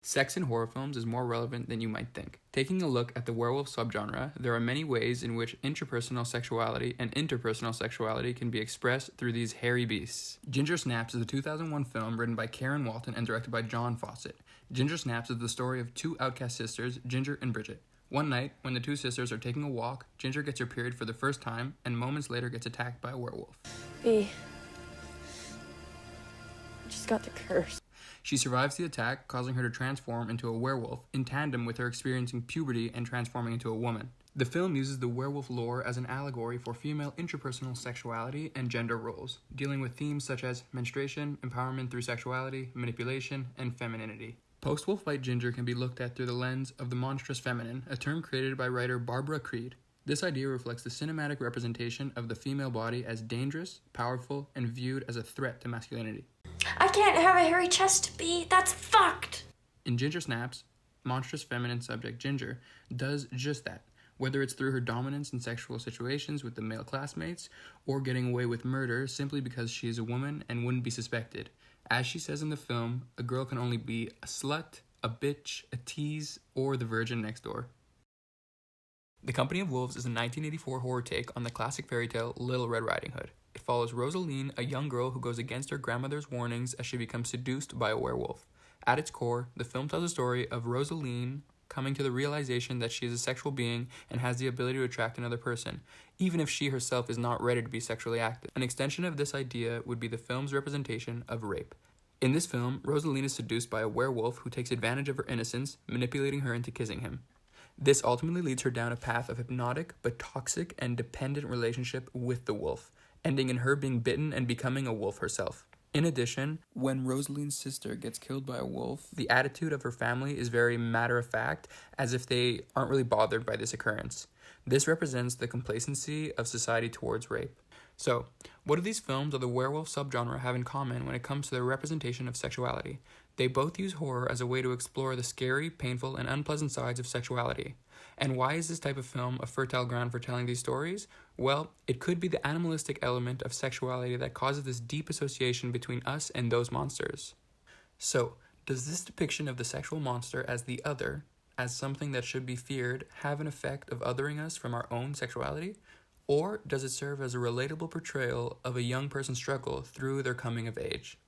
Sex in horror films is more relevant than you might think. Taking a look at the werewolf subgenre, there are many ways in which intrapersonal sexuality and interpersonal sexuality can be expressed through these hairy beasts. Ginger Snaps is a 2001 film written by Karen Walton and directed by John Fawcett. Ginger Snaps is the story of two outcast sisters, Ginger and Bridget. One night, when the two sisters are taking a walk, Ginger gets her period for the first time and moments later gets attacked by a werewolf. B. Just got the curse. She survives the attack, causing her to transform into a werewolf, in tandem with her experiencing puberty and transforming into a woman. The film uses the werewolf lore as an allegory for female intrapersonal sexuality and gender roles, dealing with themes such as menstruation, empowerment through sexuality, manipulation, and femininity. Post-wolf white Ginger can be looked at through the lens of the monstrous feminine, a term created by writer Barbara Creed. This idea reflects the cinematic representation of the female body as dangerous, powerful, and viewed as a threat to masculinity. I can't have a hairy chest, B. That's fucked. In Ginger Snaps, monstrous feminine subject Ginger does just that, whether it's through her dominance in sexual situations with the male classmates, or getting away with murder simply because she is a woman and wouldn't be suspected. As she says in the film, a girl can only be a slut, a bitch, a tease, or the virgin next door. The Company of Wolves is a 1984 horror take on the classic fairy tale Little Red Riding Hood. It follows Rosaline, a young girl who goes against her grandmother's warnings as she becomes seduced by a werewolf. At its core, the film tells the story of Rosaline coming to the realization that she is a sexual being and has the ability to attract another person, even if she herself is not ready to be sexually active. An extension of this idea would be the film's representation of rape. In this film, Rosaline is seduced by a werewolf who takes advantage of her innocence, manipulating her into kissing him. This ultimately leads her down a path of hypnotic but toxic and dependent relationship with the wolf, ending in her being bitten and becoming a wolf herself. In addition, when Rosaline's sister gets killed by a wolf, the attitude of her family is very matter-of-fact, as if they aren't really bothered by this occurrence. This represents the complacency of society towards rape. So, what do these films or the werewolf subgenre have in common when it comes to their representation of sexuality? They both use horror as a way to explore the scary, painful, and unpleasant sides of sexuality. And why is this type of film a fertile ground for telling these stories? Well, it could be the animalistic element of sexuality that causes this deep association between us and those monsters. So, does this depiction of the sexual monster as the other, as something that should be feared, have an effect of othering us from our own sexuality? Or does it serve as a relatable portrayal of a young person's struggle through their coming of age?